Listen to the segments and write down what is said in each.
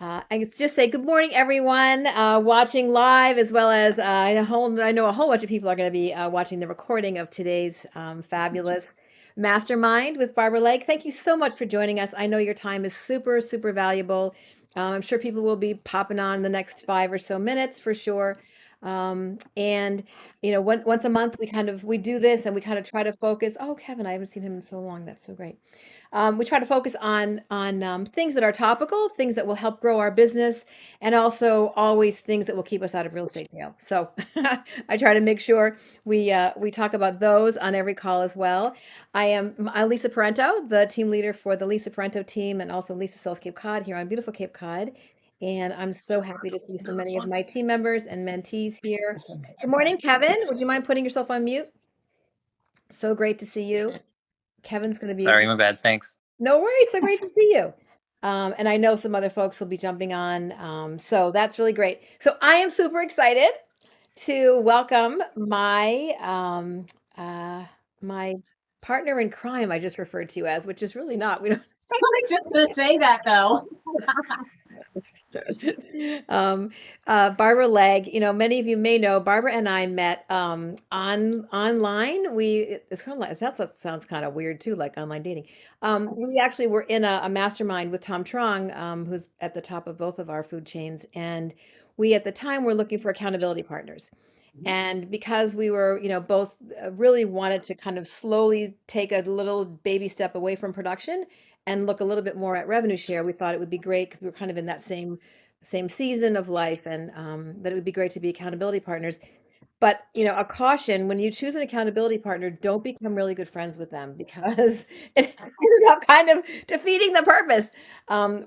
I just say good morning, everyone, watching live, as well as I know a whole bunch of people are going to be watching the recording of today's fabulous Mastermind with Barbara Legg. Thank you so much for joining us. I know your time is super, super valuable. I'm sure people will be popping on in the next 5 or so minutes for sure. And once a month we do this and we kind of try to focus. Oh, Kevin, I haven't seen him in so long. That's so great. We try to focus on things that are topical, things that will help grow our business, and also always things that will keep us out of real estate jail. So I try to make sure we talk about those on every call as well. I'm Lisa Parento, the team leader for the Lisa Parento team, and also Lisa Sells Cape Cod here on beautiful Cape Cod. And I'm so happy to see so many of my team members and mentees here. Good morning, Kevin. Would you mind putting yourself on mute? So great to see you. Kevin's going to be Sorry, my bad. Thanks. No worries. So great to see you. And I know some other folks will be jumping on. So that's really great. So I am super excited to welcome my partner in crime, I just referred to you as, which is really not. We don't I was just going to say that though. Barbara Legg, many of you may know Barbara and I met online. It's kind of like that sounds kind of weird too, like online dating. We actually were in a mastermind with Tom Trong, who's at the top of both of our food chains, and we at the time were looking for accountability partners. And because we were, both really wanted to kind of slowly take a little baby step away from production and look a little bit more at revenue share, we thought it would be great because we were kind of in that same season of life, and that it would be great to be accountability partners. But a caution: when you choose an accountability partner, don't become really good friends with them because it ended up kind of defeating the purpose.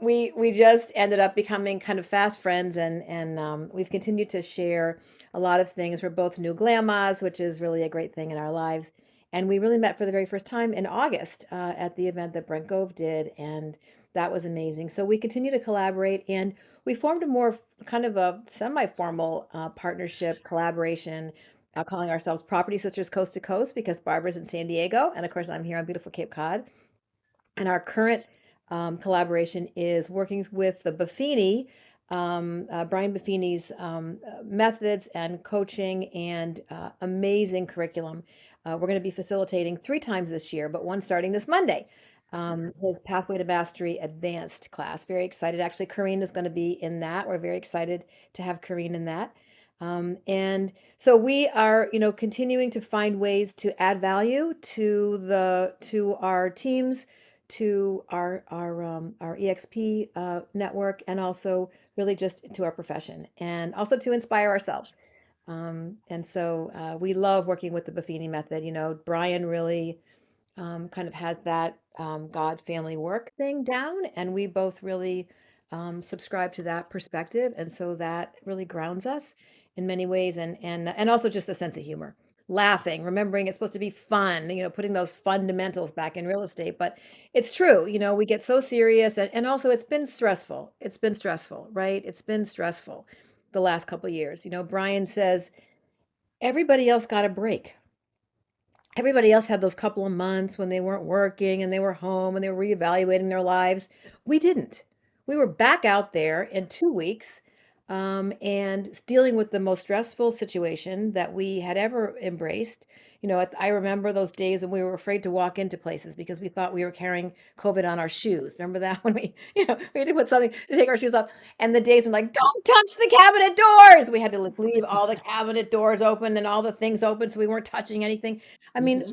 We just ended up becoming kind of fast friends, and we've continued to share a lot of things. We're both new grandmas, which is really a great thing in our lives. And we really met for the very first time in August at the event that Brent Gove did, and that was amazing. So we continue to collaborate, and we formed a more kind of a semi-formal partnership collaboration, calling ourselves Property Sisters Coast to Coast because Barbara's in San Diego, and of course I'm here on beautiful Cape Cod. And our current collaboration is working with the Buffini, Brian Buffini's methods and coaching and amazing curriculum. We're going to be facilitating 3 times this year, but one starting this Monday. His Pathway to Mastery Advanced class. Very excited. Actually, Kareen is going to be in that. We're very excited to have Kareen in that. And so we are, continuing to find ways to add value to our teams, to our EXP network, and also really just to our profession, and also to inspire ourselves. And so we love working with the Buffini method. Brian really kind of has that God family work thing down, and we both really subscribe to that perspective, and so that really grounds us in many ways, and also just the sense of humor, laughing, remembering it's supposed to be fun, putting those fundamentals back in real estate. But it's true, we get so serious, and also it's been stressful. It's been stressful, right? It's been stressful the last couple of years. Brian says everybody else got a break. Everybody else had those couple of months when they weren't working and they were home and they were reevaluating their lives. We didn't. We were back out there in 2 weeks, and dealing with the most stressful situation that we had ever embraced. I remember those days when we were afraid to walk into places because we thought we were carrying COVID on our shoes. Remember that when we had to put something to take our shoes off, and the days when like, don't touch the cabinet doors. We had to leave all the cabinet doors open and all the things open so we weren't touching anything. I mean,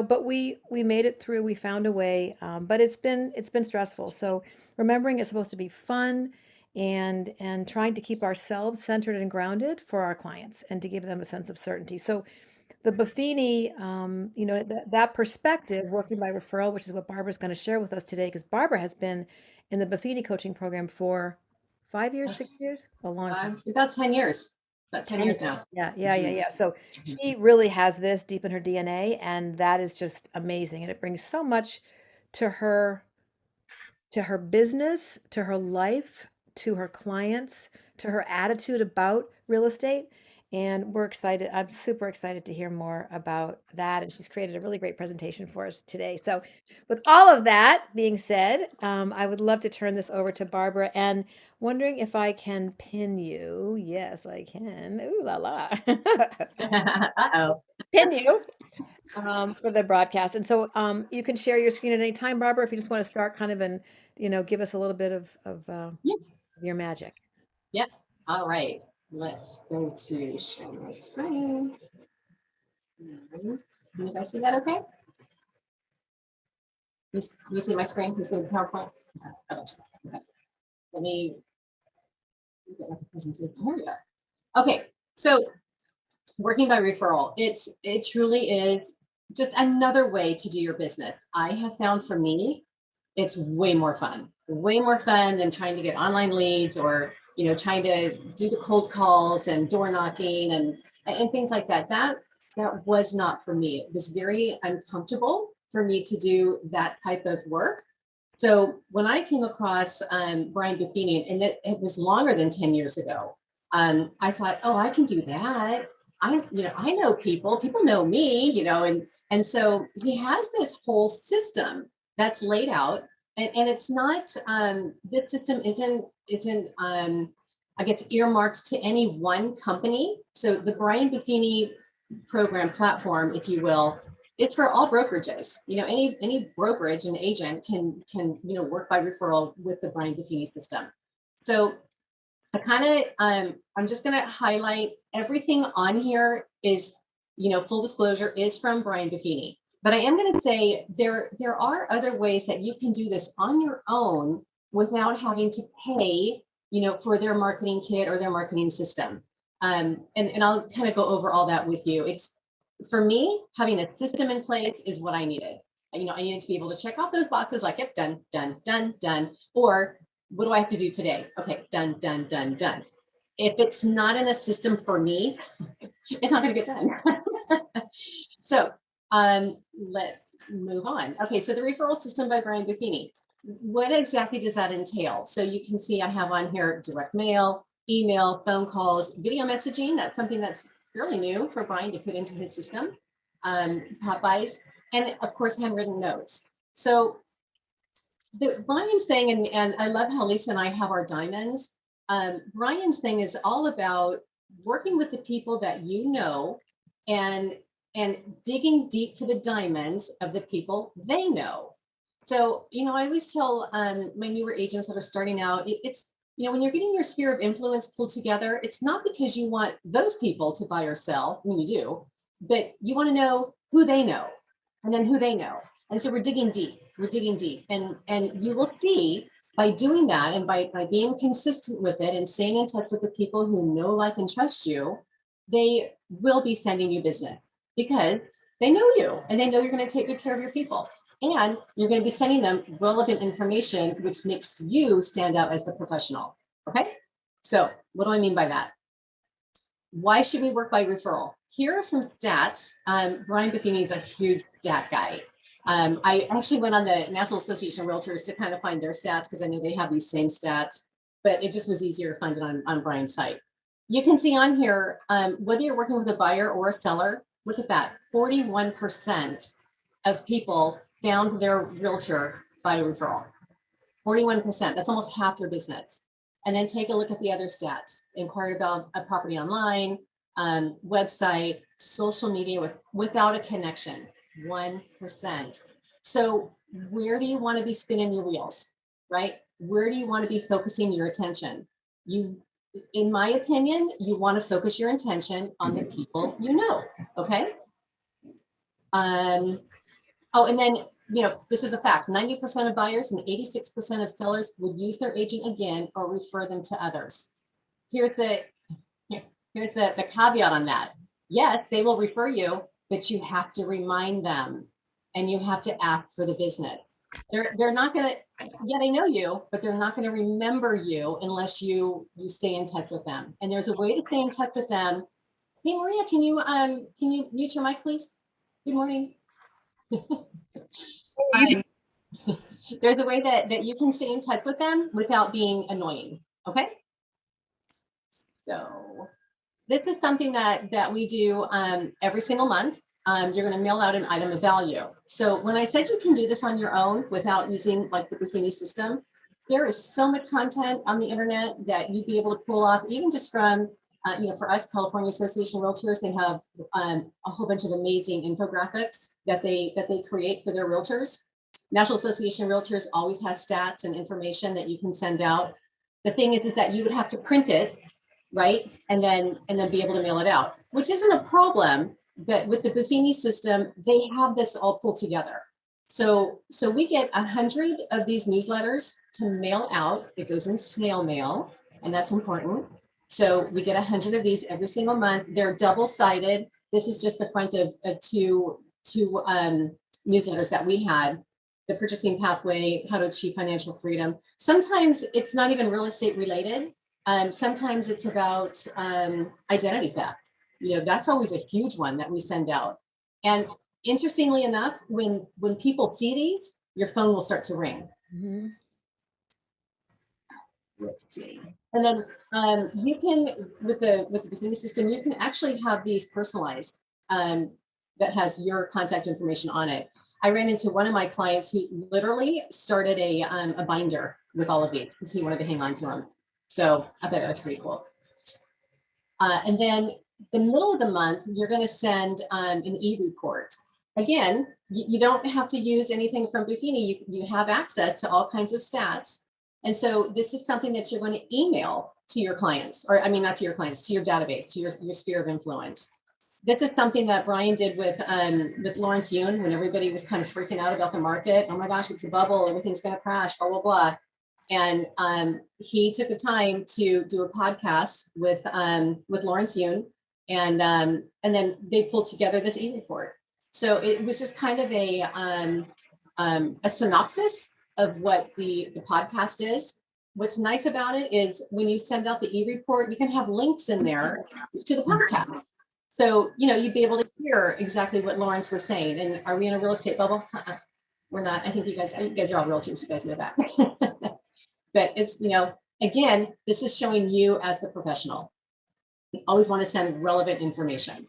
but we made it through. We found a way, but it's been stressful. So remembering it's supposed to be fun, and trying to keep ourselves centered and grounded for our clients and to give them a sense of certainty. So the Buffini, that perspective, working by referral, which is what Barbara's going to share with us today, because Barbara has been in the Buffini coaching program for 5 years, 6 years, a long time. About 10 years. About 10 years now. Yeah. So she really has this deep in her DNA, and that is just amazing. And it brings so much to her business, to her life, to her clients, to her attitude about real estate. And we're excited. I'm super excited to hear more about that. And she's created a really great presentation for us today. So, with all of that being said, I would love to turn this over to Barbara and wondering if I can pin you. Yes, I can. Ooh la la. Uh-oh. Pin you for the broadcast. And so you can share your screen at any time, Barbara, if you just want to start kind of and, give us a little bit Yeah. of your magic. Yep. All right. Let's go to share my screen. Can you guys see that okay? You see my screen? You see the PowerPoint? Oh, okay. Let me get my presentation. Here we go. Okay. So working by referral, it truly is just another way to do your business. I have found for me, it's way more fun than trying to get online leads or trying to do the cold calls and door knocking and things like that. That was not for me. It was very uncomfortable for me to do that type of work. So when I came across Brian Buffini, and it was longer than 10 years ago, I thought, oh, I can do that. I know people know me, and so he has this whole system that's laid out, and it's not, this system isn't I guess earmarked to any one company. So the Brian Buffini program platform, if you will, it's for all brokerages. Any brokerage and agent can work by referral with the Brian Buffini system. So I kind of I'm just going to highlight everything on here is, full disclosure, is from Brian Buffini. But I am going to say there are other ways that you can do this on your own without having to pay, for their marketing kit or their marketing system. And I'll kind of go over all that with you. It's, for me, having a system in place is what I needed. I needed to be able to check off those boxes like, yep, done, done, done, done. Or what do I have to do today? Okay, done, done, done, done. If it's not in a system for me, it's not going to get done. So let's move on. Okay, so the referral system by Brian Buffini. What exactly does that entail? So you can see I have on here direct mail, email, phone calls, video messaging. That's something that's fairly new for Brian to put into his system. Popeyes, and of course, handwritten notes. So Brian's thing, and I love how Lisa and I have our diamonds. Brian's thing is all about working with the people that you know and and digging deep for the diamonds of the people they know. So, I always tell my newer agents that are starting out, it's, when you're getting your sphere of influence pulled together, it's not because you want those people to buy or sell, when you do, but you want to know who they know and then who they know. And so we're digging deep. We're digging deep. And you will see by doing that and by being consistent with it and staying in touch with the people who know, like, and trust you, they will be sending you business because they know you and they know you're going to take good care of your people. And you're going to be sending them relevant information, which makes you stand out as a professional. Okay. So what do I mean by that? Why should we work by referral? Here are some stats. Brian Buffini is a huge stat guy. I actually went on the National Association of Realtors to kind of find their stats because I know they have these same stats, but it just was easier to find it on Brian's site. You can see on here, whether you're working with a buyer or a seller, look at that, 41% of people found their realtor by referral. 41%, that's almost half your business. And then take a look at the other stats. Inquired about a property online, website, social media without a connection, 1%. So where do you want to be spinning your wheels, right? Where do you want to be focusing your attention? In my opinion, you want to focus your attention on the people you know, okay? Oh, and then, this is a fact, 90% of buyers and 86% of sellers would use their agent again or refer them to others. Here's the caveat on that. Yes, they will refer you, but you have to remind them and you have to ask for the business. They're not going to, yeah, they know you, but they're not going to remember you unless you stay in touch with them. And there's a way to stay in touch with them. Hey, Maria, can you mute your mic, please? Good morning. Um, there's a way that you can stay in touch with them without being annoying. Okay. So This is something that we do every single month. You're going to mail out an item of value. So when I said you can do this on your own without using like the Buffini system, there is so much content on the internet that you'd be able to pull off, even just from, for us, California Association of Realtors, they have a whole bunch of amazing infographics that they create for their realtors. National Association of Realtors always has stats and information that you can send out. The thing is that you would have to print it, right? And then be able to mail it out, which isn't a problem. But with the Buffini system, they have this all pulled together. So we get 100 of these newsletters to mail out. It goes in snail mail, and that's important. So we get 100 of these every single month. They're double-sided. This is just the front of two newsletters that we had. The Purchasing Pathway, How to Achieve Financial Freedom. Sometimes it's not even real estate related. Sometimes it's about identity theft. That's always a huge one that we send out. And interestingly enough, when people see these, your phone will start to ring. Mm-hmm. Let's see. And then you can, with the Buffini system, you can actually have these personalized that has your contact information on it. I ran into one of my clients who literally started a binder with all of these because he wanted to hang on to them. So I thought that was pretty cool. And then the middle of the month, you're going to send an e-report. Again, you don't have to use anything from Buffini. You have access to all kinds of stats. And so this is something that you're going to email to your clients, or I mean, not to your clients, to your database, to your sphere of influence. This is something that Brian did with Lawrence Yun when everybody was kind of freaking out about the market. Oh my gosh, it's a bubble, everything's going to crash, blah, blah, blah. And he took the time to do a podcast with Lawrence Yun, and then they pulled together this e-report. So it was just kind of a synopsis of what the podcast is. What's nice about it is when you send out the e-report, you can have links in there to the podcast. So, you'd be able to hear exactly what Lawrence was saying. And are we in a real estate bubble? We're not. I think you guys are all realtors. You guys know that. But it's, again, this is showing you as a professional. You always want to send relevant information.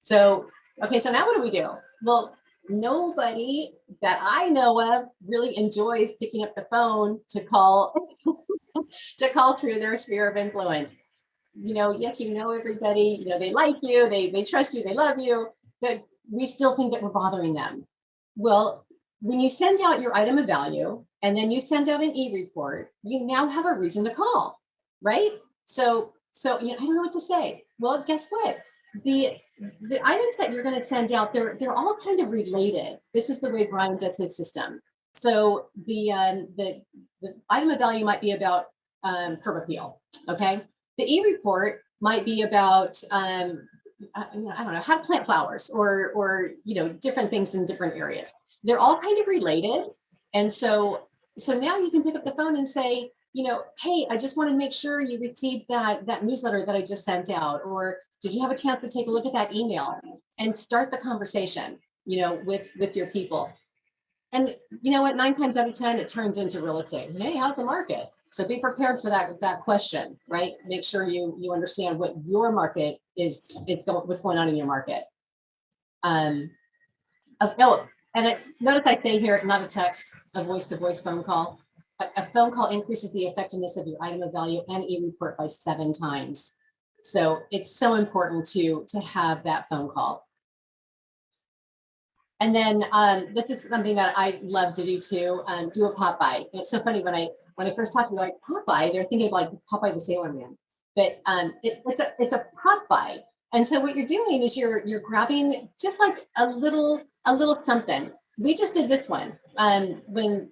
So, okay, so now what do we do? Well, nobody that I know of really enjoys picking up the phone to call through their sphere of influence. Yes, everybody, they like you, they trust you, they love you, but we still think that we're bothering them. Well, when you send out your item of value and then you send out an e-report, you now have a reason to call, right? So I don't know what to say. Well, guess what? The items that you're going to send out, they're all kind of related. This is the way Brian does his system. So the item of value might be about curb appeal, okay? The e-report might be about I don't know, how to plant flowers or different things in different areas. They're all kind of related. And so now you can pick up the phone and say, hey, I just want to make sure you received that newsletter that I just sent out, or did you have a chance to take a look at that email, and start the conversation, with your people. And you know what, 9 times out of 10, it turns into real estate. Hey, how's the market? So be prepared for that question, right? Make sure you understand what your market is what's going on in your market. And notice I say here, not a text, a voice-to-voice phone call. A phone call increases the effectiveness of your item of value and e-report by 7 times. So it's so important to have that phone call. And then this is something that I love to do too, do a pop-by. And it's so funny when I first talked to them, like Popeye, they're thinking of like Popeye the Sailor Man. But it's a pop-by. And so what you're doing is you're grabbing just like a little something. We just did this one when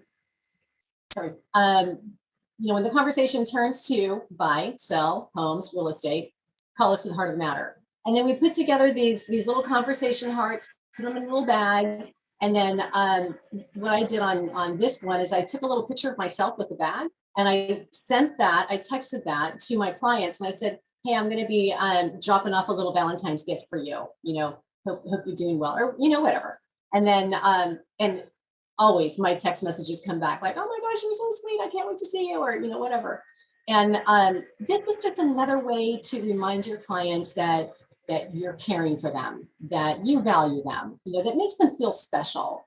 the conversation turns to buy, sell, homes, real estate, call us to the heart of the matter. And then we put together these little conversation hearts, put them in a little bag. And then what I did on this one is I took a little picture of myself with the bag, and I texted that to my clients, and I said, hey, I'm going to be dropping off a little Valentine's gift for you. Hope you're doing well, or whatever. And then and always my text messages come back like, oh my gosh, you're so sweet, I can't wait to see you, or whatever. And this is just another way to remind your clients that you're caring for them, that you value them, that makes them feel special.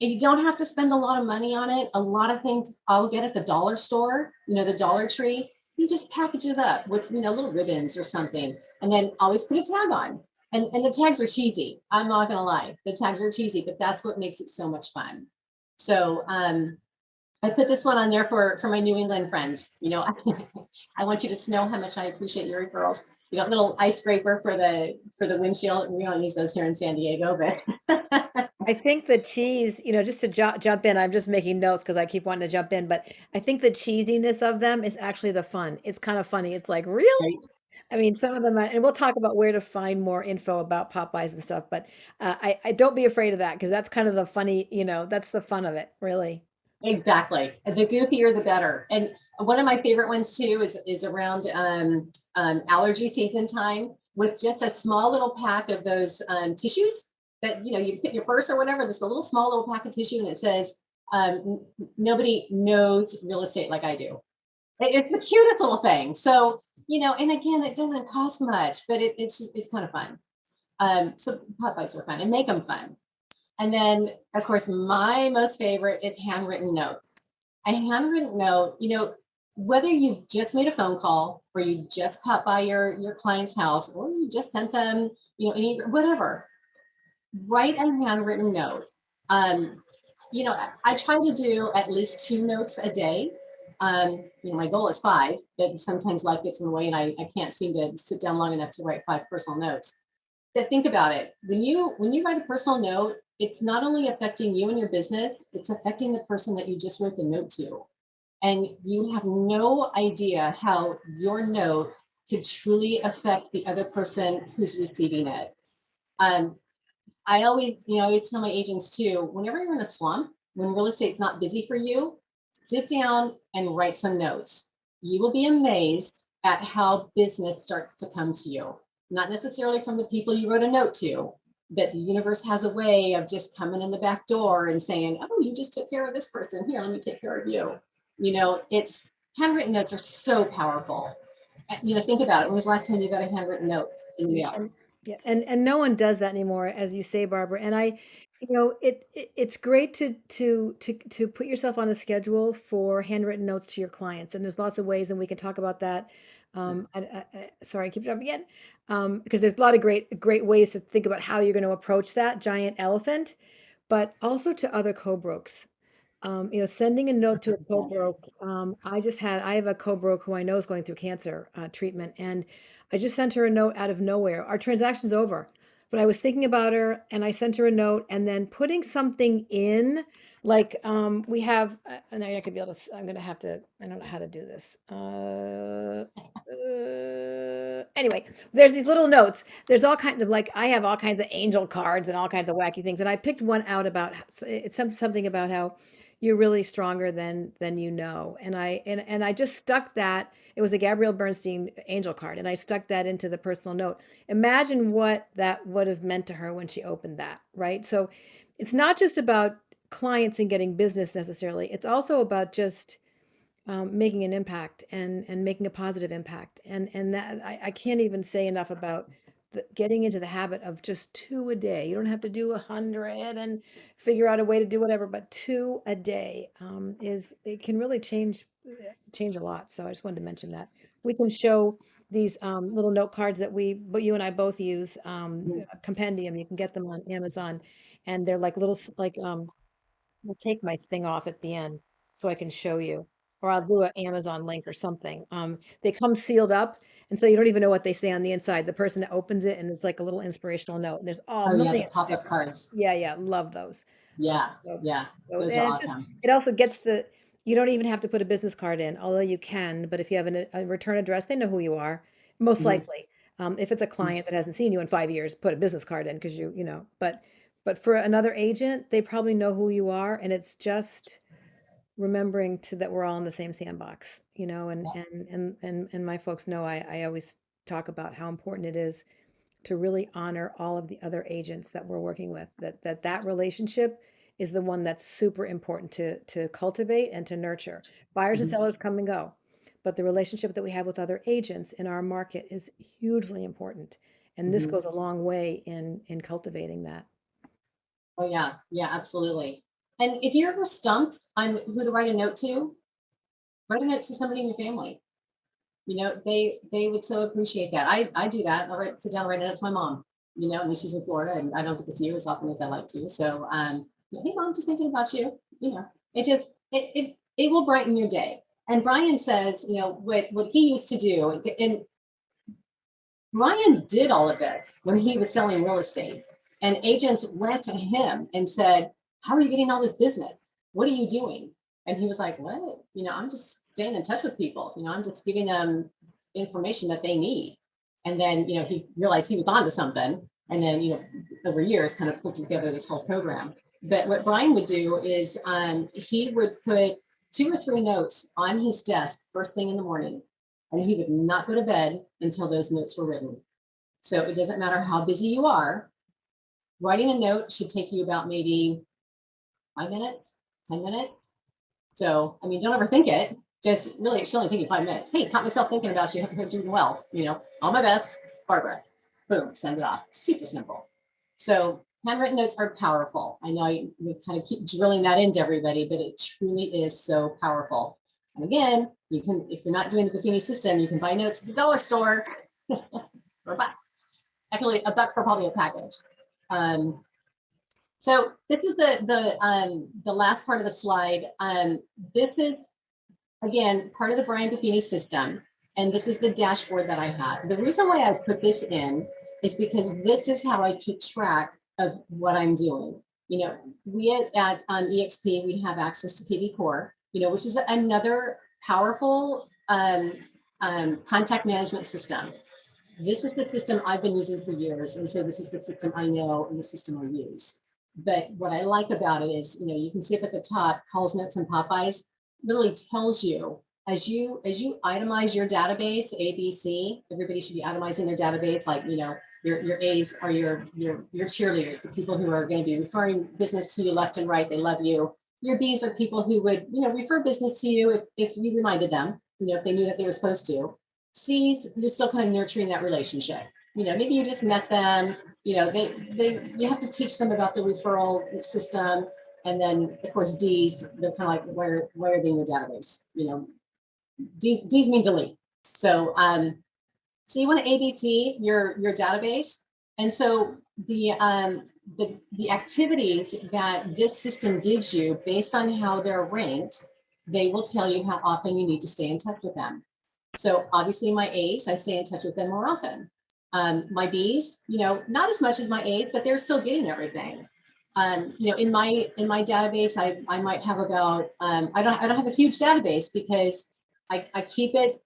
And you don't have to spend a lot of money on it. A lot of things I'll get at the dollar store, the Dollar Tree. You just package it up with, little ribbons or something, and then always put a tag on. And the tags are cheesy. I'm not gonna lie, the tags are cheesy, but that's what makes it so much fun. So I put this one on there for my New England friends. I want you to know how much I appreciate your referrals. You got little ice scraper for the windshield. We don't use those here in San Diego, but I think the cheese, just to jump in, I'm just making notes because I keep wanting to jump in, but I think the cheesiness of them is actually the fun. It's kind of funny. It's like, really? right, I mean, some of them, and we'll talk about where to find more info about Popeyes and stuff, but I don't be afraid of that because that's kind of the funny, that's the fun of it, really. exactly. The goofier, the better. And one of my favorite ones too is around allergy season time with just a small little pack of those tissues that you put in your purse or whatever. There's a little small little pack of tissue, and it says, "Nobody knows real estate like I do." It's the cutest little thing. So and again, it doesn't cost much, but it's kind of fun. So Popeyes are fun and make them fun. And then, of course, my most favorite is handwritten notes. A handwritten note, whether you just made a phone call or you just popped by your client's house or you just sent them, whatever, write a handwritten note. Um, I try to do at least 2 notes a day. My goal is 5, but sometimes life gets in the way and I can't seem to sit down long enough to write 5 personal notes. But think about it. When you write a personal note, it's not only affecting you and your business, it's affecting the person that you just wrote the note to. And you have no idea how your note could truly affect the other person who's receiving it. Um, I always tell my agents too, whenever you're in a slump, when real estate's not busy for you, sit down and write some notes. You will be amazed at how business starts to come to you. Not necessarily from the people you wrote a note to, but the universe has a way of just coming in the back door and saying, "Oh, you just took care of this person. Here, let me take care of you." It's handwritten notes are so powerful. Think about it. When was the last time you got a handwritten note in the Yeah, mail? and yeah, and no one does that anymore, as you say, Barbara. And it's great to put yourself on a schedule for handwritten notes to your clients. And there's lots of ways, and we can talk about that. Sorry, I keep jumping in, because there's a lot of great ways to think about how you're going to approach that giant elephant, but also to other co-brokes. Sending a note to a co-broke. I have a co-broke who I know is going through cancer treatment, and I just sent her a note out of nowhere. Our transaction's over, but I was thinking about her, and I sent her a note, and then putting something in, like we have. And I could be able to. I'm gonna have to. I don't know how to do this. Anyway, there's these little notes. There's all kinds of, like, I have all kinds of angel cards and all kinds of wacky things, and I picked one out about it's something about how you're really stronger than and I just stuck that. It was a Gabrielle Bernstein angel card, and I stuck that into the personal note. Imagine what that would have meant to her when she opened that, right? So it's not just about clients and getting business necessarily. It's also about just making an impact and making a positive impact. And that I can't even say enough about getting into the habit of just two a day. You don't have to do 100 and figure out a way to do whatever, but two a day is it can really change a lot. So I just wanted to mention that. We can show these little note cards but you and I both use compendium. You can get them on Amazon, and they're like little I'll take my thing off at the end so I can show you, or I'll do an Amazon link or something. They come sealed up, and so you don't even know what they say on the inside. The person that opens it, and it's like a little inspirational note. And there's all Oh yeah, the millions of pop-up different. cards. Yeah, yeah, love those. Yeah, So, yeah, so those are and awesome. it also gets you don't even have to put a business card in, although you can. But if you have a return address, they know who you are, most Mhm. likely. If it's a client that hasn't seen you in 5 years, put a business card in because but for another agent, they probably know who you are, and it's just remembering that we're all in the same sandbox, Yeah. and my folks know I always talk about how important it is to really honor all of the other agents that we're working with, that relationship is the one that's super important to cultivate and to nurture. Buyers and Mhm. sellers come and go, but the relationship that we have with other agents in our market is hugely important. And this Mhm. goes a long way in cultivating that. Oh yeah, yeah, absolutely. And if you're ever stumped on who to write a note to, write a note to somebody in your family. They would so appreciate that. I do that. Sit down and write a note to my mom. And she's in Florida, and I don't get to see her as often as I like to. So, hey, mom, just thinking about you. It will brighten your day. And Brian says, what he used to do, and Brian did all of this when he was selling real estate, and agents went to him and said, "How are you getting all this business? What are you doing?" And he was like, "What? I'm just staying in touch with people. I'm just giving them information that they need." And then, he realized he was onto something. And then, over years, kind of put together this whole program. But what Brian would do is he would put 2 or 3 notes on his desk first thing in the morning, and he would not go to bed until those notes were written. So it doesn't matter how busy you are, writing a note should take you about maybe 5 minutes, 10 minutes. So, I mean, don't overthink it. Just really, it should only take you 5 minutes. Hey, caught myself thinking about you. You're doing well. All my best, Barbara. Boom, send it off. Super simple. So, handwritten notes are powerful. I know we kind of keep drilling that into everybody, but it truly is so powerful. And again, you can, if you're not doing the Buffini system, you can buy notes at the dollar store for $1. Actually, $1 for probably a package. Um, so this is the last part of the slide. This is, again, part of the Brian Buffini system, and this is the dashboard that I have. The reason why I put this in is because this is how I keep track of what I'm doing. We at EXP, we have access to KV Core, which is another powerful contact management system. This is the system I've been using for years, and so this is the system I know and the system I use. But what I like about it is, you can see up at the top, calls, notes, and Popeyes literally tells you as you itemize your database, A, B, C. Everybody should be itemizing their database, like your A's are your cheerleaders, the people who are going to be referring business to you left and right. They love you. Your B's are people who would refer business to you if you reminded them, if they knew that they were supposed to. C's, you're still kind of nurturing that relationship. Maybe you just met them. You have to teach them about the referral system. And then, of course, D's, they're kind of like, where are they in the database? D's mean delete. So you want to ABC your database. And so the activities that this system gives you based on how they're ranked, they will tell you how often you need to stay in touch with them. So obviously my A's, I stay in touch with them more often. My B's, not as much as my A's, but they're still getting everything. In my database, I might have about I don't have a huge database because I keep it.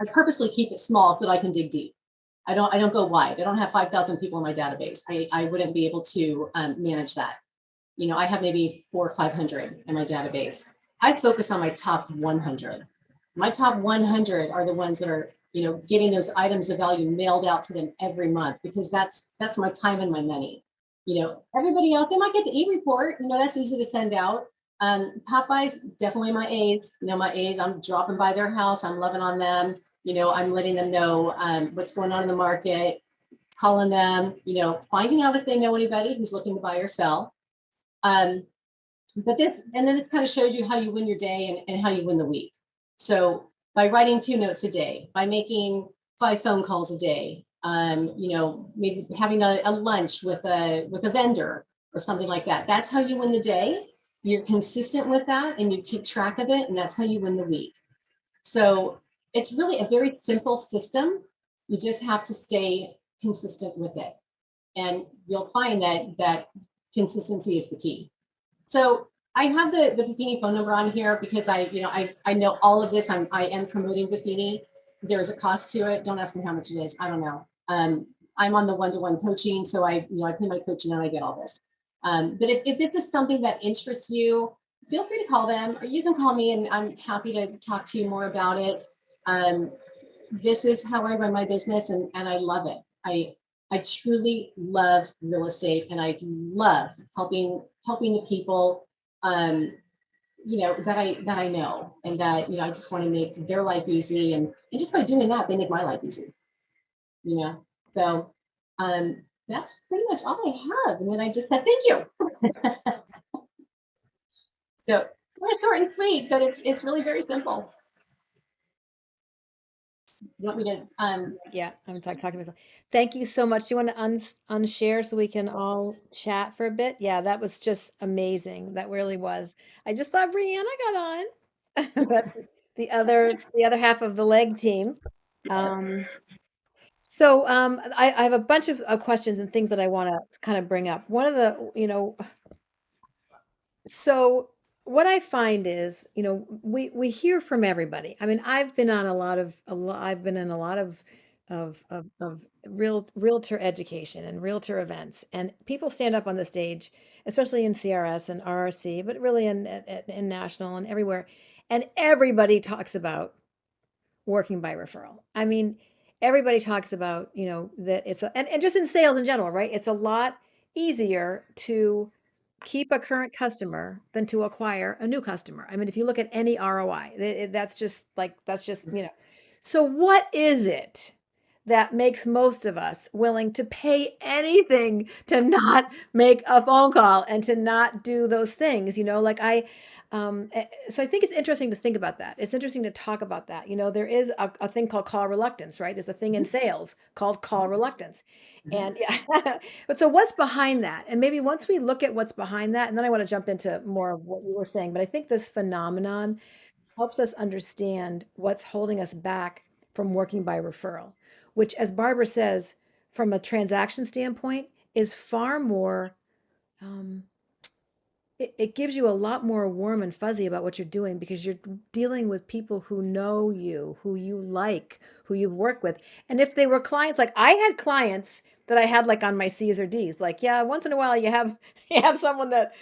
I purposely keep it small so that I can dig deep. I don't go wide. I don't have 5,000 people in my database. I wouldn't be able to manage that. I have maybe 400 or 500 in my database. I focus on my top 100. My top 100 are the ones that are, getting those items of value mailed out to them every month, because that's my time and my money. Everybody else, they might get the e-report, that's easy to send out. Popeyes, definitely my A's, my A's, I'm dropping by their house. I'm loving on them. I'm letting them know what's going on in the market, calling them, finding out if they know anybody who's looking to buy or sell. And then it kind of shows you how you win your day and how you win the week. So by writing 2 notes a day, by making 5 phone calls a day, maybe having a lunch with a vendor or something like that. That's how you win the day. You're consistent with that and you keep track of it, and that's how you win the week. So it's really a very simple system. You just have to stay consistent with it, and you'll find that consistency is the key. So I have the Buffini phone number on here because I know all of this. I am promoting Buffini. There is a cost to it. Don't ask me how much it is. I don't know. I'm on the one-to-one coaching, so I pay my coaching and I get all this. But if this is something that interests you, feel free to call them, or you can call me, and I'm happy to talk to you more about it. This is how I run my business, and I love it. I truly love real estate, and I love helping the people that I know, and that, I just want to make their life easy, and just by doing that, they make my life easy. You know, so that's pretty much all I have. And then I just said thank you. So we're short and sweet, but it's really very simple. You want me to Yeah, I'm talking to myself. Thank you so much. Do you want to unshare so we can all chat for a bit? Yeah, that was just amazing. That really was. I just saw Brianna got on. That's the other half of the leg team. Um, I have a bunch of questions and things that I want to kind of bring up. One of so what I find is, we hear from everybody. I mean, I've been in a lot of realtor education and realtor events, and people stand up on the stage, especially in CRS and RRC, but really in national and everywhere, and everybody talks about working by referral. I mean, everybody talks about, that and just in sales in general, right? It's a lot easier to keep a current customer than to acquire a new customer. I mean, if you look at any ROI, that's just. So what is it that makes most of us willing to pay anything to not make a phone call and to not do those things? So I think it's interesting to think about that. It's interesting to talk about that. There is a thing called call reluctance, right? There's a thing in sales called call reluctance. And yeah, but so what's behind that? And maybe once we look at what's behind that, and then I want to jump into more of what you were saying, but I think this phenomenon helps us understand what's holding us back from working by referral, which, as Barbara says, from a transaction standpoint, is far more. Um, it gives you a lot more warm and fuzzy about what you're doing because you're dealing with people who know you, who you like, who you've worked with. And if they were clients, like I had clients that I had like on my C's or D's, like, yeah, once in a while you have you have someone that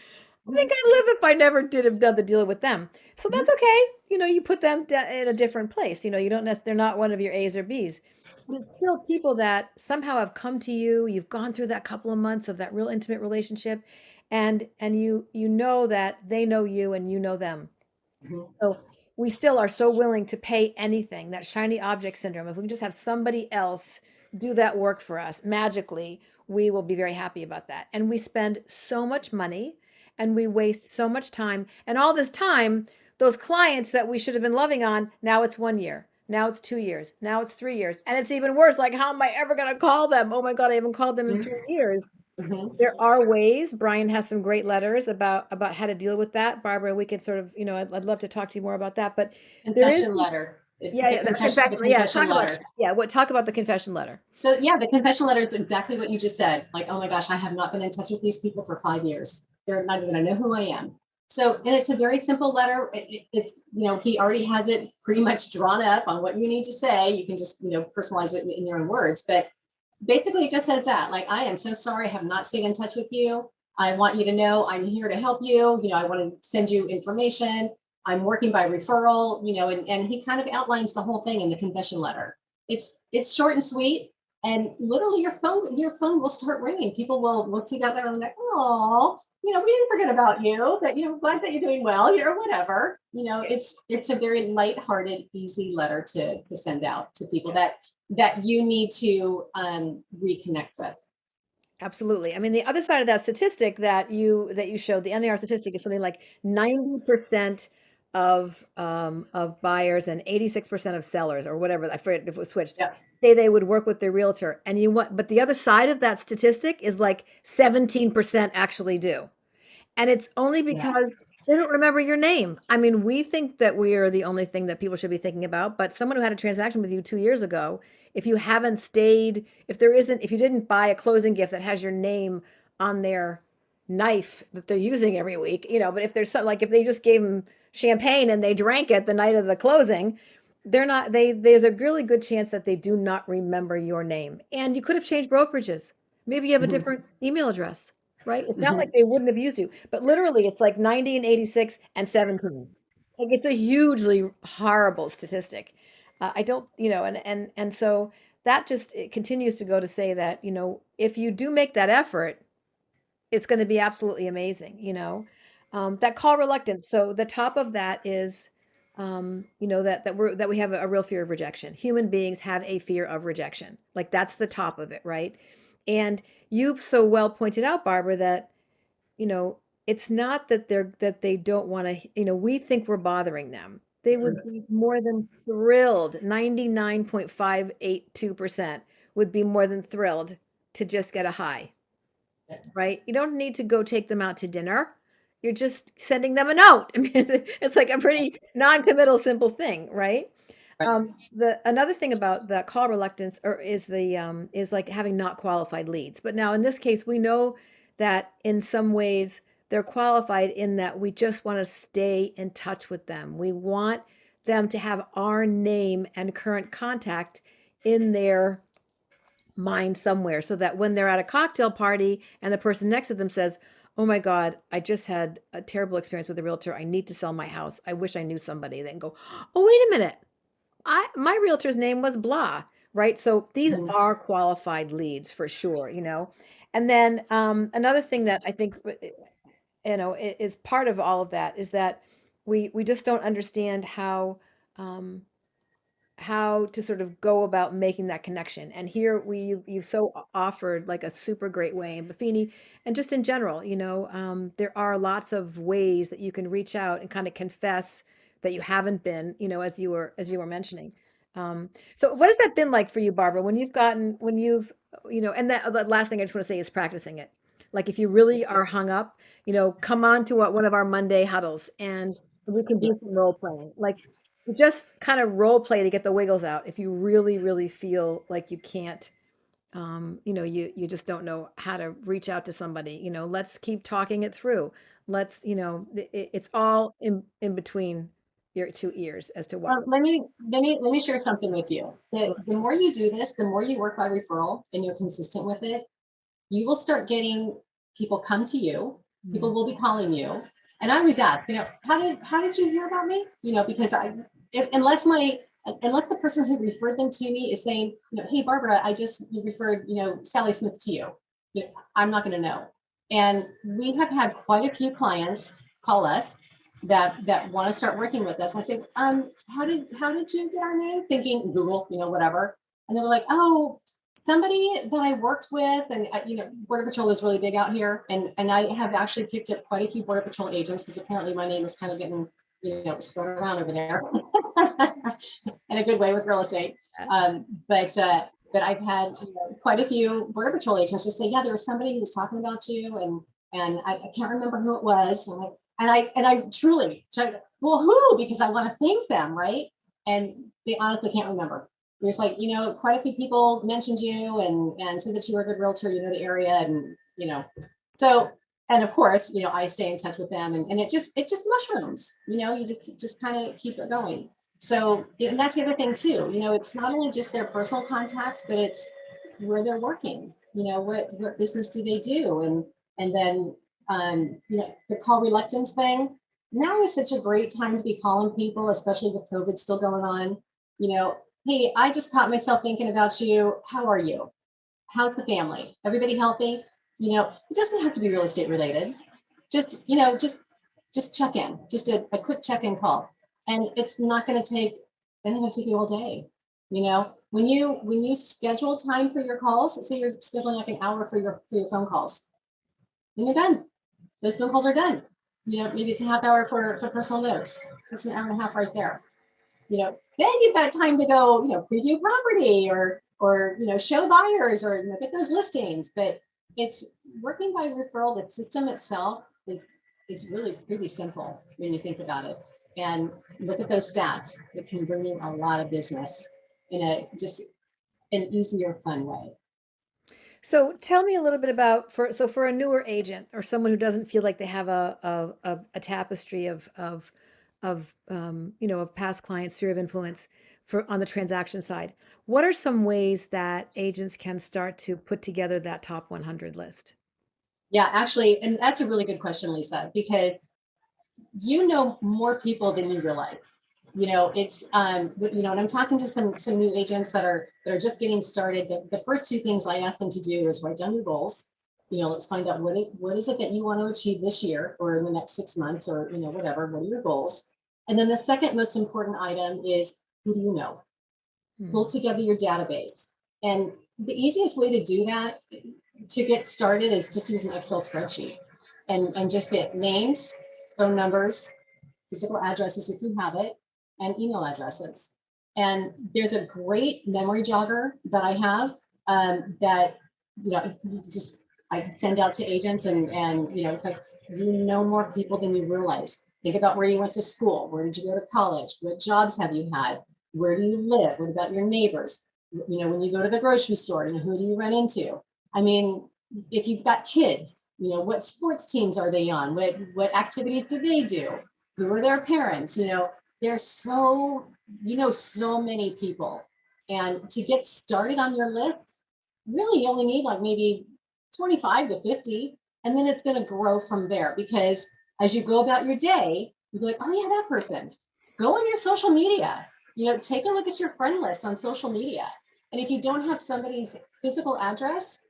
I think I'd live if I never did have done the deal with them. So that's okay. You put them in a different place. You don't they're not one of your A's or B's. But it's still people that somehow have come to you. You've gone through that couple of months of that real intimate relationship, and you know that they know you and you know them. mhm, So we still are so willing to pay anything, that shiny object syndrome. If we can just have somebody else do that work for us magically, we will be very happy about that. And we spend so much money and we waste so much time. And all this time, those clients that we should have been loving on, now it's 1 year. Now it's 2 years. Now it's 3 years. And it's even worse. Like, how am I ever going to call them? Oh my God, I haven't called them in mhm, 3 years. mhm. There are ways. Brian has some great letters about how to deal with that. Barbara, we could sort of, I'd love to talk to you more about that. But there is, Confession letter. yeah, The yeah, the confession, the confession. Yeah, confession letter. talk about the confession letter. So yeah, the confession letter is exactly what you just said. Like, oh my gosh, I have not been in touch with these people for 5 years. They're not even gonna know who I am. So, and it's a very simple letter. It's, he already has it pretty much drawn up on what you need to say. You can just, personalize it in your own words. But basically it just says that, like, I am so sorry I have not stayed in touch with you. I want you to know I'm here to help you. I want to send you information. I'm working by referral, and he kind of outlines the whole thing in the confession letter. It's short and sweet, and literally your phone will start ringing. People will see that letter and like, oh, we didn't forget about you. That, glad that you're doing well, whatever. It's a very lighthearted, easy letter to send out to people that you need to reconnect with. Absolutely. I mean, the other side of that statistic that you showed, the NAR statistic is something like 90% of buyers and 86% of sellers, or whatever, I forget if it was switched, Yeah. say they would work with their realtor. But the other side of that statistic is like 17% actually do. And it's only Yeah. because they don't remember your name. I mean, we think that we are the only thing that people should be thinking about, but someone who had a transaction with you 2 years ago, if you haven't stayed, if you didn't buy a closing gift that has your name on their knife that they're using every week, but if there's something like if they just gave them champagne and they drank it the night of the closing, there's a really good chance that they do not remember your name. And you could have changed brokerages. Maybe you have a Mhm. different email address, right? It's not like Mhm. they wouldn't have used you, but literally it's like 90 and 86 and 17. Like it's a hugely horrible statistic. I don't, and so that just it continues to go to say that, if you do make that effort, it's going to be absolutely amazing. That call reluctance. So the top of that is, that we have a real fear of rejection. Human beings have a fear of rejection. Like that's the top of it, right? And you so well pointed out, Barbara, that you know, it's not that they don't want to, we think we're bothering them. They would be more than thrilled. 99.582% would be more than thrilled to just get a hi, right? You don't need to go take them out to dinner. You're just sending them a note. I mean, it's like a pretty non-committal, simple thing, right? Right. The another thing about the call reluctance or is like having not qualified leads. But now in this case, we know that in some ways they're qualified in that we just want to stay in touch with them. We want them to have our name and current contact in their mind somewhere so that when they're at a cocktail party and the person next to them says, "Oh my God, I just had a terrible experience with a realtor. I need to sell my house. I wish I knew somebody." They can go, "Oh, wait a minute. My realtor's name was blah," right? So these Mhm. are qualified leads for sure. And then another thing that I think is part of all of that is that we just don't understand um, how to sort of go about making that connection. And here you've so offered like a super great way in Buffini and just in general, there are lots of ways that you can reach out and kind of confess that you haven't been, as you were mentioning. So what has that been like for you, Barbara, when you've, and that last thing I just want to say is practicing it. Like if you really are hung up, come on to one of our Monday huddles and we can Yeah. do some role playing. Like just kind of role play to get the wiggles out if you really, really feel like you can't, you just don't know how to reach out to somebody. Let's keep talking it through. Let's, it's all in between your two ears as to what. Well, let me share something with you. The more you do this, the more you work by referral and you're consistent with it, you will start getting people come to you. People Mm. will be calling you. And I always ask, how did you hear about me? Because unless the person who referred them to me is saying, hey Barbara, I just referred, Sally Smith to you. I'm not going to know. And we have had quite a few clients call us that want to start working with us. I say, how did you get our name? Thinking Google, whatever. And they were like, oh, somebody that I worked with, and Border Patrol is really big out here, and I have actually picked up quite a few Border Patrol agents because apparently my name is kind of getting spread around over there in a good way with real estate. But I've had quite a few Border Patrol agents just say, yeah, there was somebody who was talking about you, and I can't remember who it was, and I truly try. Well, who? Because I want to thank them, right? And they honestly can't remember. There's like, quite a few people mentioned you and said that you were a good realtor, the area, and so, and of course, I stay in touch with them, and it just mushrooms. You just kind of keep it going. So, and that's the other thing too. It's not only just their personal contacts, but it's where they're working. What business do they do, and then the call reluctance thing. Now is such a great time to be calling people, especially with COVID still going on. Hey, I just caught myself thinking about you. How are you? How's the family? Everybody healthy? It doesn't have to be real estate related. Just check in, just a quick check-in call. And it's not going to take, I think it's take you all day. When you schedule time for your calls, let's say you're scheduling like an hour for your phone calls, then you're done. Those phone calls are done. Maybe it's a half hour for personal notes. That's an hour and a half right there. Then you've got time to go, preview property or show buyers or get those listings. But it's working by referral. The system itself it's really pretty simple when you think about it. And look at those stats. It can bring you a lot of business in a just an easier, fun way. So tell me a little bit about for a newer agent or someone who doesn't feel like they have a tapestry of past clients, sphere of influence for on the transaction side. What are some ways that agents can start to put together that top 100 list? Yeah, actually, and that's a really good question, Lisa, because you know more people than you realize. It's when I'm talking to some new agents that are just getting started, the first two things I ask them to do is write down your goals Let's find out what is it that you want to achieve this year or in the next 6 months, or whatever. What are your goals? And then the second most important item is, who do you know? Pull Hmm. together your database. And the easiest way to do that to get started is just use an Excel spreadsheet and just get names, phone numbers, physical addresses if you have it, and email addresses. And there's a great memory jogger that I have, that you just I send out to agents, and it's like, more people than you realize. Think about where you went to school. Where did you go to college? What jobs have you had? Where do you live? What about your neighbors? When you go to the grocery store, who do you run into? I mean, if you've got kids, what sports teams are they on? What activities do they do? Who are their parents? There's so many people. And to get started on your list, really you only need like maybe 25 to 50. And then it's going to grow from there, because as you go about your day, you'll be like, oh yeah, that person. Go on your social media, take a look at your friend list on social media. And if you don't have somebody's physical address,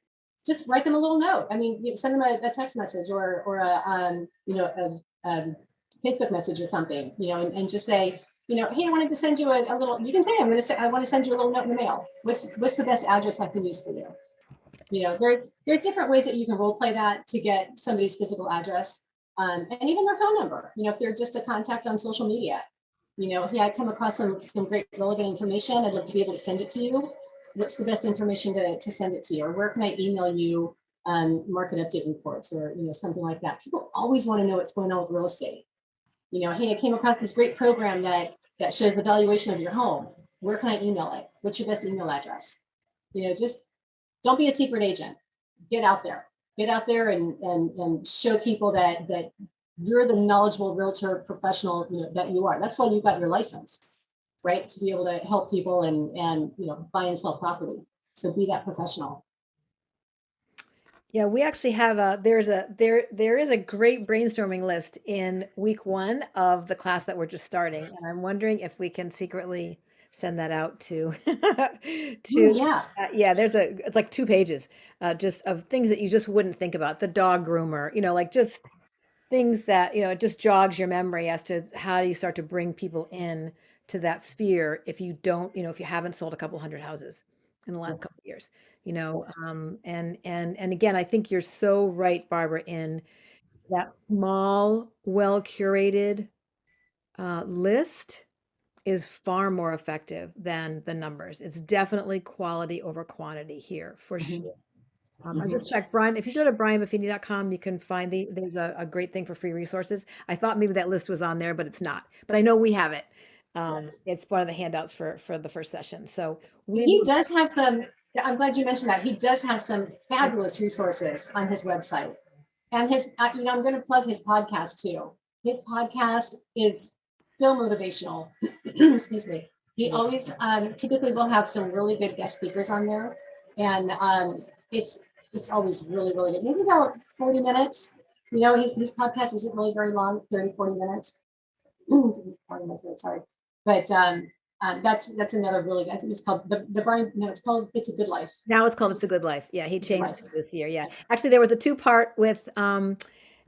just write them a little note. I mean, you send them a text message, or a Facebook message or something, and just say, hey, I wanted to send you a little. You can say, I want to send you a little note in the mail. What's the best address I can use for you? There are different ways that you can role play that to get somebody's physical address, and even their phone number. If they're just a contact on social media, hey, I come across some great relevant information. I'd love to be able to send it to you. What's the best information to send it to you? Or where can I email you market update reports, or something like that? People always want to know what's going on with real estate. Hey, I came across this great program that shows the valuation of your home. Where can I email it? What's your best email address? Just don't be a secret agent. Get out there. Get out there and show people that you're the knowledgeable realtor professional, that you are. That's why you got your license, right? To be able to help people and buy and sell property. So be that professional. Yeah, we actually have there is a great brainstorming list in week one of the class that we're just starting, and I'm wondering if we can secretly send that out to Ooh, to yeah. yeah, it's like 2 pages just of things that you just wouldn't think about. The dog groomer, like just things that, it just jogs your memory as to how do you start to bring people in to that sphere if you don't, if you haven't sold a couple hundred houses in the last couple of years, and again, I think you're so right, Barbara, in that small, well curated list is far more effective than the numbers. It's definitely quality over quantity here for Mm-hmm. sure. I Mm-hmm. just checked Brian. If you go to brianbuffini.com, you can find there's a great thing for free resources. I thought maybe that list was on there, but it's not. But I know we have it. It's one of the handouts for the first session. So we He will. does have some. I'm glad you mentioned that. He does have some fabulous resources on his website. And I'm going to plug his podcast too. His podcast is so motivational. Excuse me. He always typically will have some really good guest speakers on there, and it's it's always really really good. Maybe about 40 minutes. His podcast isn't really very long, 30, 40 minutes. 40 minutes, sorry, but that's another really good. I think it's called the Brian. No, it's called It's a Good Life. Now it's called It's a Good Life. Yeah, he It's a Good changed Life. it this year. Yeah. Actually, there was a two-part with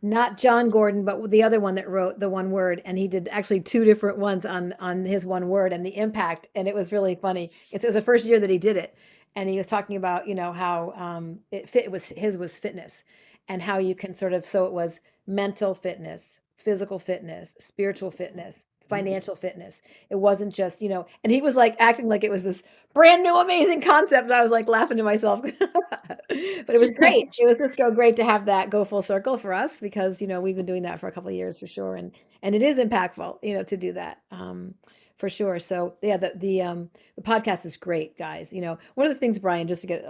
not John Gordon, but the other one that wrote the one word, and he did actually two different ones on his one word and the impact, and it was really funny. It was the first year that he did it, and he was talking about, how it was his was fitness, and how you can sort of, so it was mental fitness, physical fitness, spiritual fitness, financial fitness. It wasn't just, and he was like acting like it was this brand new amazing concept. And I was like laughing to myself. But it was great. It was just so great to have that go full circle for us because, we've been doing that for a couple of years for sure. And it is impactful, to do that. For sure. So yeah, the podcast is great, guys. One of the things, Brian, just to get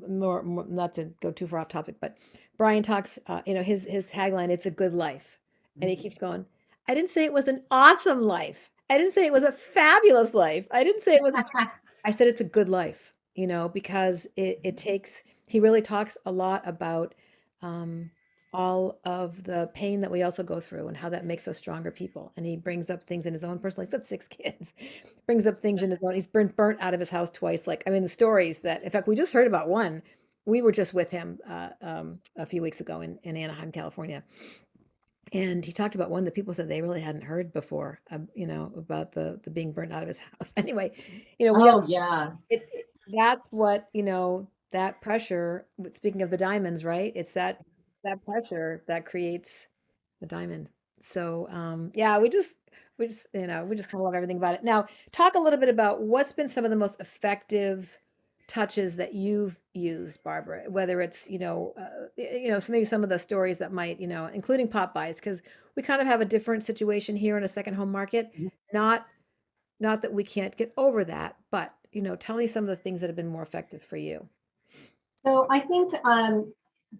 more, not to go too far off topic, but Brian talks, his tagline, it's a good life. And he keeps going, I didn't say it was an awesome life. I didn't say it was a fabulous life. I didn't say it was, I said it's a good life, because it takes, he really talks a lot about um, all of the pain that we also go through and how that makes us stronger people. And he brings up things in his own personal, he's got 6 kids, brings up things in his own, he's been burnt out of his house twice. Like, I mean, the stories that, in fact, we just heard about one we were just with him a few weeks ago in Anaheim, California, and he talked about one that people said they really hadn't heard before, about the being burnt out of his house. Anyway, we Oh yeah. that's what, that pressure, speaking of the diamonds, right? It's that pressure that creates the diamond. So, yeah, we just kind of love everything about it. Now, talk a little bit about what's been some of the most effective touches that you've used, Barbara, whether it's, so maybe some of the stories that might, including pop buys, because we kind of have a different situation here in a second home market. Not not that we can't get over that, but, tell me some of the things that have been more effective for you. So I think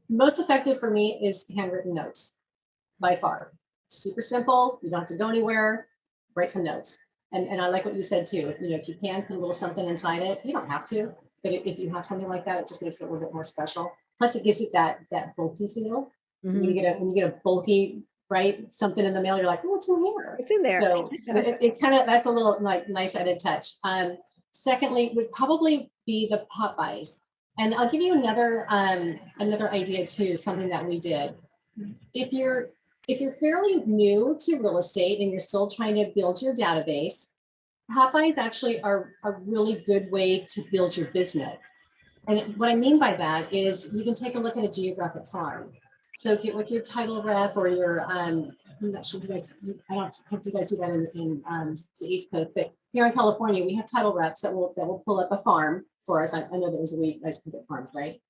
most effective for me is handwritten notes by far. Super simple. You don't have to go anywhere. Write some notes. And I like what you said too. If you can put a little something inside it, you don't have to. But if you have something like that, it just makes it a little bit more special. Plus, it gives it that bulky feel. Mhm. When you get a bulky, right, something in the mail, you're like, oh, what's in here? It's in there. So it kind of, that's a little like nice added touch. Secondly, would probably be the pop buys. And I'll give you another idea too, something that we did. If you're if you're fairly new to real estate and you're still trying to build your database, Popeyes actually are a really good way to build your business. And what I mean by that is you can take a look at a geographic farm. So get with your title rep or your I'm not sure if you guys, I don't know if you guys do that in the East Coast, but here in California we have title reps that will pull up a farm for us. I know that was a week like farms, right?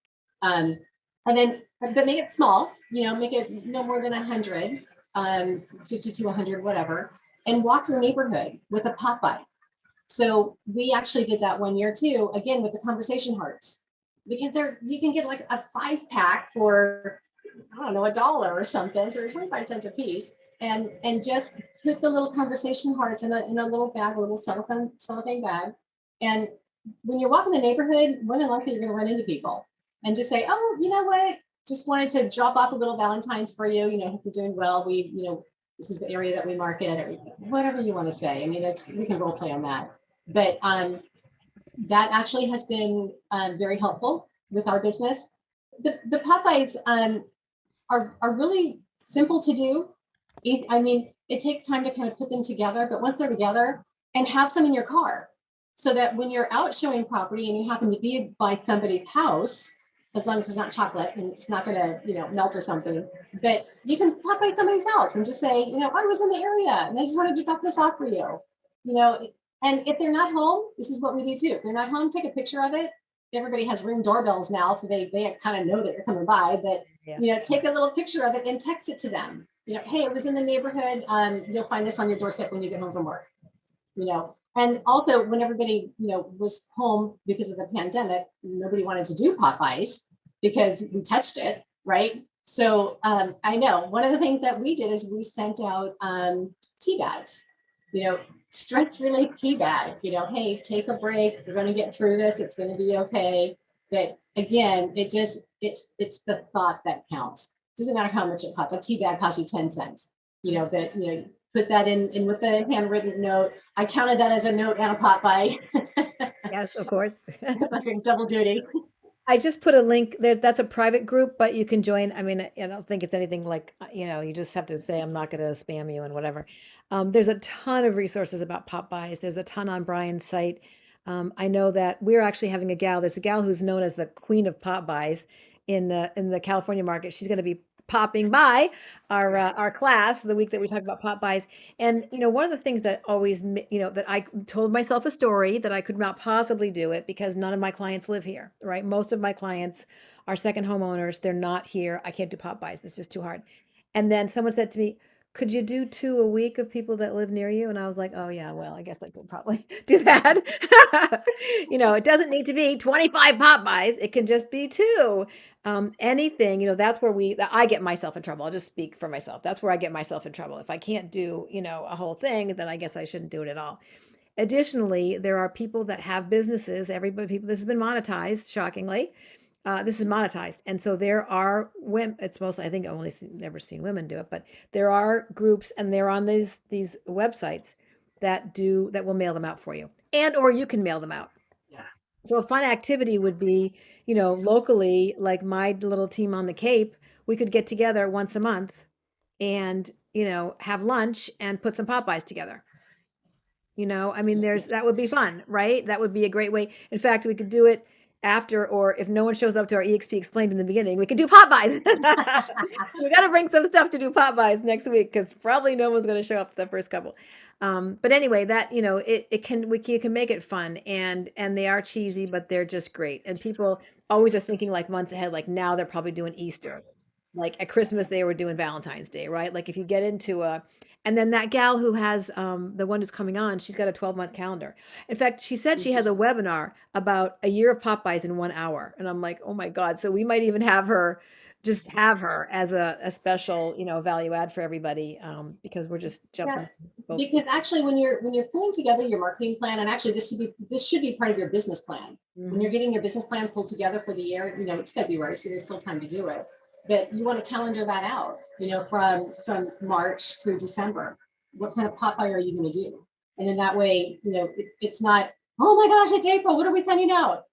Um, and then but make it small, make it no more than 100, 50 to 100, whatever, and walk your neighborhood with a Popeye. So we actually did that one year too, again with the conversation hearts, because you can get like a 5 pack for I don't know $1 or something, so it's 25 cents a piece, and just put the little conversation hearts in a little bag, a little cellophane bag, and when you're walking the neighborhood, more than likely you're going to run into people, and just say, oh, you know what? Just wanted to drop off a little Valentine's for you. Hope you're doing well. This is the area that we market, or whatever you want to say. I mean, we can role play on that. But that actually has been very helpful with our business. The Popeyes are really simple to do. I mean, it takes time to kind of put them together, but once they're together, and have some in your car so that when you're out showing property and you happen to be by somebody's house, as long as it's not chocolate and it's not going to, melt or something, but you can pop by somebody's house and just say, I was in the area and I just wanted to drop this off for you, you know, and if they're not home, this is what we do too. If they're not home, take a picture of it. Everybody has Ring doorbells now, so they kind of know that you're coming by, but Yeah. take a little picture of it and text it to them. Hey, it was in the neighborhood. You'll find this on your doorstep when you get home from work. And also when everybody, was home because of the pandemic, nobody wanted to do Popeyes because we touched it, right? So I know one of the things that we did is we sent out tea bags, you know, stress relief tea bag, hey, take a break. We're going to get through this. It's going to be okay. But again, it's the thought that counts. Doesn't matter how much it costs. A tea bag costs you 10 cents, but put that in with a handwritten note. I counted that as a note and a pot by Yes, of course. like double duty. I just put a link there. That's a private group, but you can join. I mean, I don't think it's anything like, you just have to say, I'm not going to spam you and whatever. There's a ton of resources about pop buys. There's a ton on Brian's site. I know that we're actually having there's a gal who's known as the queen of pop buys in the California market. She's going to be popping by our class the week that we talk about pop buys. And one of the things that always that I told myself a story that I could not possibly do it because none of my clients live here, right? Most of my clients are second homeowners. They're not here. I can't do pop buys. It's just too hard. And then someone said to me, could you do two a week of people that live near you? And I was like, oh yeah, well, I guess I could probably do that. It doesn't need to be 25 pop buys. It can just be two. Anything, that's where I get myself in trouble. I'll just speak for myself. That's where I get myself in trouble. If I can't do, a whole thing, then I guess I shouldn't do it at all. Additionally, there are people that have businesses. This has been monetized, shockingly. This is monetized. And so there are women, it's mostly, I think I've never seen women do it, but there are groups and they're on these websites that will mail them out for you. And or you can mail them out. Yeah. So a fun activity would be, locally, like my little team on the Cape, we could get together once a month and, have lunch and put some Popeyes together. I mean, that would be fun, right? That would be a great way. In fact, we could do it after, or if no one shows up to our EXP explained in the beginning, we could do Popeyes. We got to bring some stuff to do Popeyes next week because probably no one's going to show up to the first couple. But anyway, that you can make it fun, and they are cheesy, but they're just great. And people always are thinking like months ahead. Like now they're probably doing Easter, like at Christmas they were doing Valentine's Day, right? Like if you get into a and then that gal who has the one who's coming on, she's got a 12-month calendar. In fact, she said she has a webinar about a year of Popeyes in 1 hour. And I'm like, oh my God. So we might even have her as a special, value add for everybody, because we're just Yeah, jumping both. because actually when you're pulling together your marketing plan, and actually this should be part of your business plan. When you're Mhm. getting your business plan pulled together for the year, it's February, so there's still time to do it. But you want to calendar that out, from March through December. What kind of Popeye are you going to do? And then that way, it's not, oh my gosh, it's April. What are we sending out?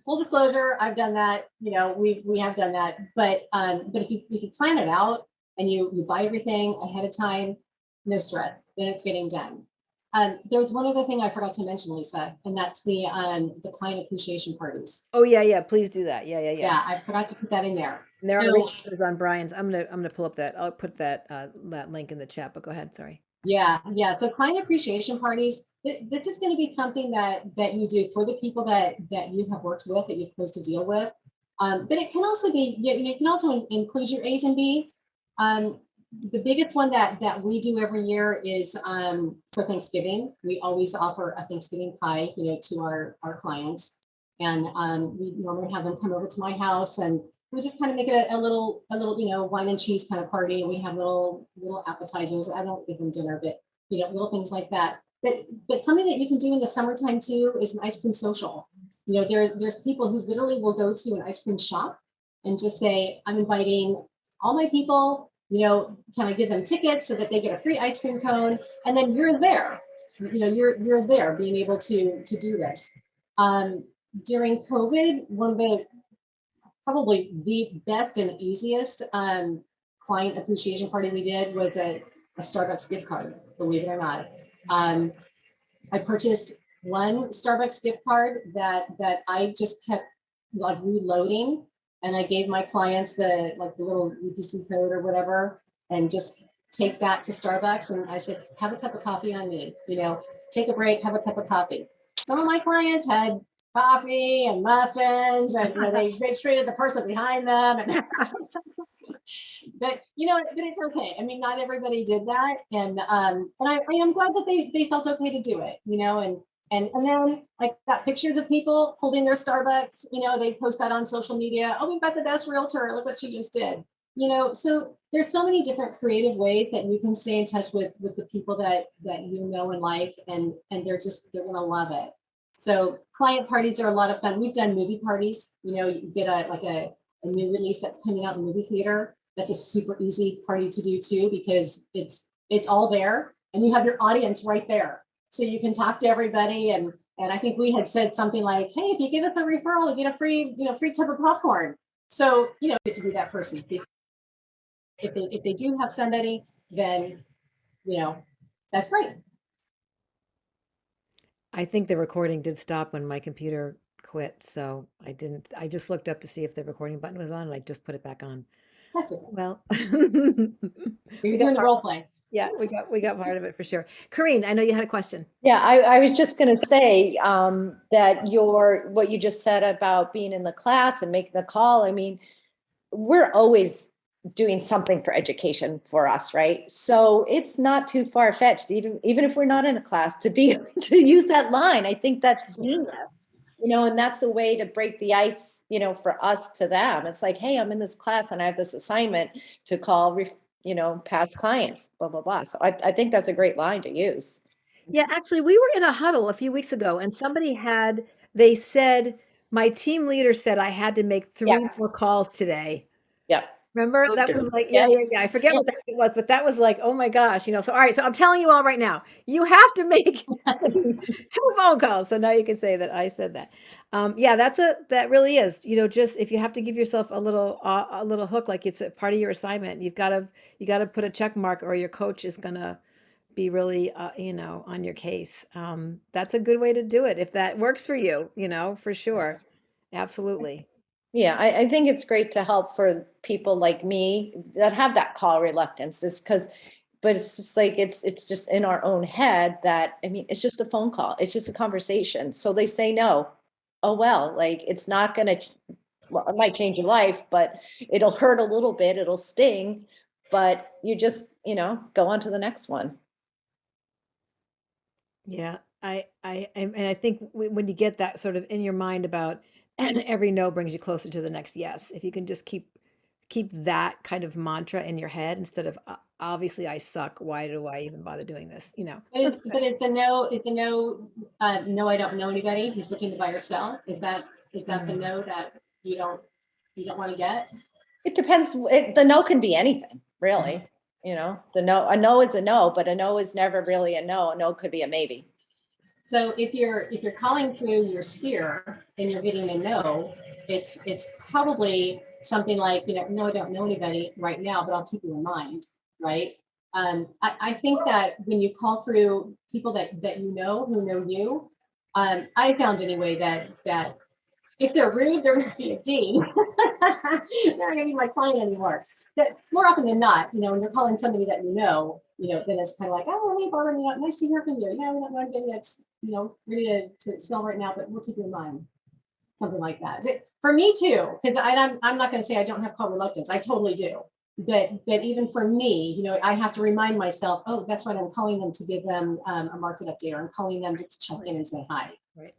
Full disclosure, I've done that. We have done that. But if you plan it out and you buy everything ahead of time, no stress. Then it's getting done. There's one other thing I forgot to mention, Lisa, and that's the client appreciation parties. Oh yeah, yeah. Please do that. Yeah, yeah, yeah. Yeah, I forgot to put that in there. And there are So resources on Brian's. I'm gonna pull up that. I'll put that link in the chat. But go ahead. Sorry. yeah, yeah. So client appreciation parties. This is going to be something that you do for the people that you have worked with, that you've closed a deal with. But it can also be, you can also include your A's and B's. The biggest one that we do every year is for Thanksgiving. We always offer a Thanksgiving pie, to our clients, and we normally have them come over to my house, and we just kind of make it a little wine and cheese kind of party. And we have little appetizers. I don't give them dinner, but little things like that. But something that you can do in the summertime too is an ice cream social. There's people who literally will go to an ice cream shop and just say, I'm inviting all my people, can I give them tickets so that they get a free ice cream cone? And then you're there, you're there being able to do this. During COVID, one of the probably the best and easiest client appreciation party we did was a Starbucks gift card, believe it or not. Um, I purchased one Starbucks gift card that I just kept like reloading, and I gave my clients the little UPC code or whatever, and just take that to Starbucks. And I said, have a cup of coffee on me, take a break, have a cup of coffee. Some of my clients had coffee and muffins, and they treated the person behind them, and but it's okay. I mean, not everybody did that, and I am glad that they felt okay to do it, and then like got pictures of people holding their Starbucks. They post that on social media. Oh, we've got the best realtor. Look what she just did. So there's so many different creative ways that you can stay in touch with the people that you know and like, and they're gonna love it. So client parties are a lot of fun. We've done movie parties. You get a new release that's coming out in the movie theater. That's a super easy party to do too, because it's all there and you have your audience right there. So you can talk to everybody, and I think we had said something like, hey, if you give us a referral, you get a free tub of popcorn. So, get to be that person. If they do have somebody, then that's great. I think the recording did stop when my computer quit, so I just looked up to see if the recording button was on and I just put it back on. That's it. Well, You're we got doing the part, role play. yeah, we got part of it for sure. Karine, I know you had a question. Yeah, I was just going to say that what you just said about being in the class and making the call. I mean, we're always doing something for education for us, right? So it's not too far fetched, even if we're not in a class, to to use that line. I think that's genius, and that's a way to break the ice, for us to them. It's like, hey, I'm in this class and I have this assignment to call, past clients, blah blah blah. So I think that's a great line to use. Yeah, actually, we were in a huddle a few weeks ago, and they said, my team leader said I had to make three Yes. more calls today. Yep. Remember? That was That good. was like, Yeah. yeah. I forget what that was, but that was like, oh my gosh, so all right, so I'm telling you all right now, you have to make 2 phone calls. So now you can say that I said that. Yeah, that really is, just if you have to give yourself a little hook, like it's a part of your assignment, you gotta put a check mark or your coach is gonna be really, on your case. That's a good way to do it if that works for you, for sure. Absolutely. Yeah, I think it's great to help for people like me that have that call reluctance. It's because, but it's just like it's just in our own head that I mean, it's just a phone call. It's just a conversation. So they say no. Oh well, like it's not gonna well, it might change your life, but it'll hurt a little bit, it'll sting, but you just, go on to the next one. Yeah, and I think when you get that sort of in your mind about every no brings you closer to the next yes. If you can just keep that kind of mantra in your head instead of obviously I suck. Why do I even bother doing this? But it's a no. It's a no. No, I don't know anybody who's looking to buy or sell. Is that the no that you don't you don't want to get? It depends. The no can be anything, really. The no, a no is a no, but a no is never really a no. A no could be a maybe. So if you're calling through your sphere and you're getting a no, it's probably something like, no, I don't know anybody right now, but I'll keep you in mind, right? I think that when you call through people that you know who know you, I found anyway that if they're rude, they're going to be a D. They're not going to be my client anymore. That more often than not, when you're calling somebody that then it's kind of like, oh, hey, Barbara, nice to hear from you. Yeah, we don't know anybody that's ready to sell right now, but we'll keep you in mind. Something like that. For me too, because I'm not going to say I don't have call reluctance. I totally do. But even for me, I have to remind myself, oh, that's right. I'm calling them to give them a market update, or I'm calling them just to check in and say hi. Right.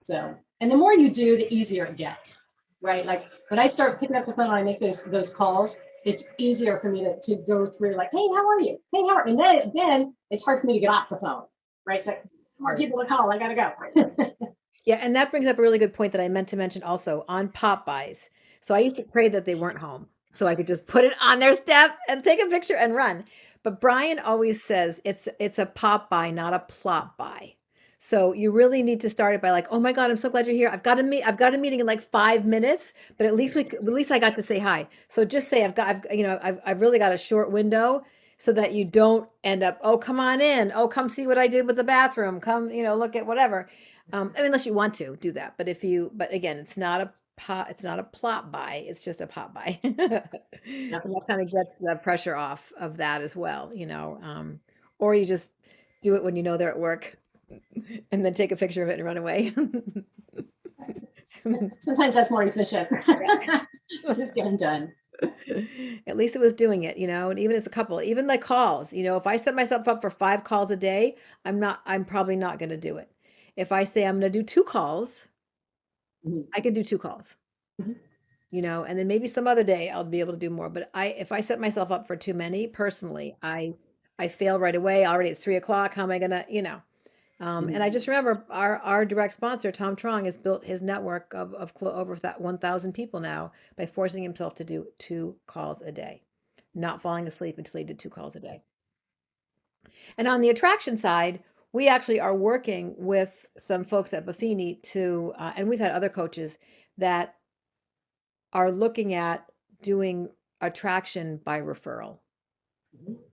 So, and the more you do, the easier it gets, right? Like when I start picking up the phone and I make those calls, it's easier for me to go through like, hey, how are you? Hey, how are you? And then it's hard for me to get off the phone, right? It's like more people to call. I gotta go. Yeah, and that brings up a really good point that I meant to mention also on pop buys. So I used to pray that they weren't home so I could just put it on their step and take a picture and run. But Brian always says it's a pop buy, not a plop buy. So you really need to start it by like, oh my God, I'm so glad you're here. I've got a meeting in like 5 minutes, but at least I got to say hi. So just say I've really got a short window so that you don't end up, oh, come on in. Oh, come see what I did with the bathroom. Come, look at whatever. Unless you want to do that, but again, it's not a plot buy, it's just a pop buy. Yep. And that kind of gets the pressure off of that as well, or you just do it when you know they're at work and then take a picture of it and run away. Sometimes that's more efficient. Just get them done. At least it was doing it, and even as a couple, even like calls, if I set myself up for 5 calls a day, I'm probably not going to do it. If I say I'm going to do 2 calls, Mhm. I can do 2 calls. Mhm. And then maybe some other day I'll be able to do more. But if I set myself up for too many, personally, I fail right away. Already it's 3 o'clock. How am I gonna, and I just remember our direct sponsor, Tom Trong, has built his network of over that 1,000 people now by forcing himself to do 2 calls a day, not falling asleep until he did 2 calls a day. And on the attraction side, we actually are working with some folks at Buffini and we've had other coaches that are looking at doing attraction by referral.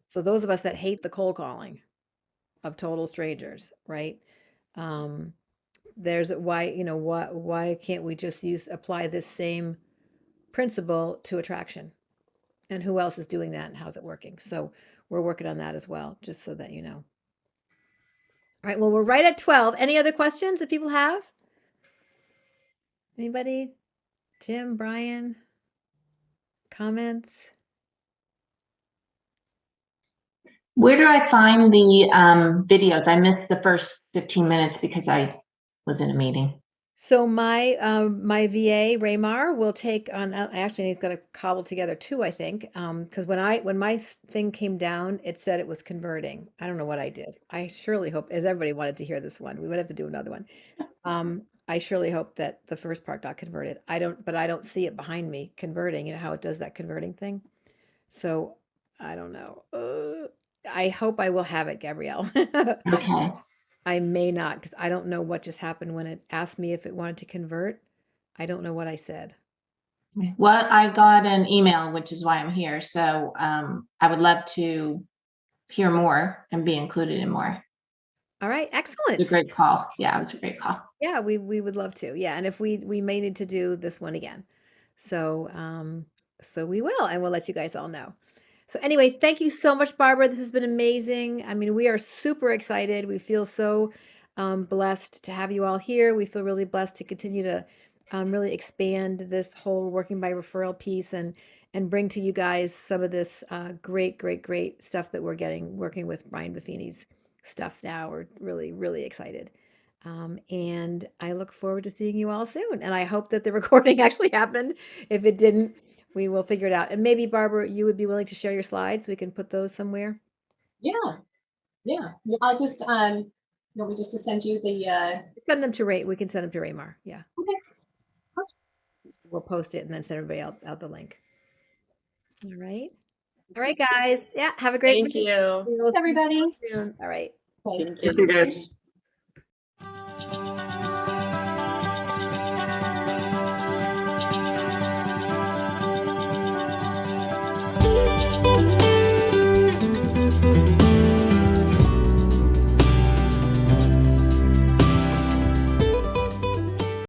So those of us that hate the cold calling of total strangers, right? Um, there's why, why can't we just apply this same principle to attraction? And who else is doing that and how's it working? So we're working on that as well, just so that you know. All right, well, we're right at 12. Any other questions that people have? Anybody? Jim, Brian, comments? Where do I find the videos? I missed the first 15 minutes because I was in a meeting. So my VA Raymar will take on actually he's got to cobble together 2, I think, because when my thing came down it said it was converting. I don't know what I did. I surely hope, as everybody wanted to hear this one, we would have to do another one. I surely hope that the first part got converted. But I don't see it behind me converting, you know how it does that converting thing. So I don't know. I hope I will have it, Gabrielle. Okay. I may not, because I don't know what just happened when it asked me if it wanted to convert. I don't know what I said. Well, I got an email, which is why I'm here. So I would love to hear more and be included in more. All right, It was a excellent. great call. Yeah, it was a great call. Yeah, we would love to. Yeah, and if we may need to do this one again. So so we will, and we'll let you guys all know. So anyway, thank you so much, Barbara. This has been amazing. I mean, we are super excited. We feel so blessed to have you all here. We feel really blessed to continue to really expand this whole working by referral piece and bring to you guys some of this great stuff that we're getting working with Brian Buffini's stuff now. We're really, really excited. And I look forward to seeing you all soon. And I hope that the recording actually happened. If it didn't, we will figure it out. And maybe, Barbara, you would be willing to share your slides. We can put those somewhere. Yeah. Yeah. I'll just, you want me just to send you the, Send them to Ray. We can send them to Raymar. Yeah. okay. We'll post it and then send everybody out the link. All right. All right, guys. Yeah. Have a great Thank week. you. We will see you Everybody. soon. All right. Okay. Thank you.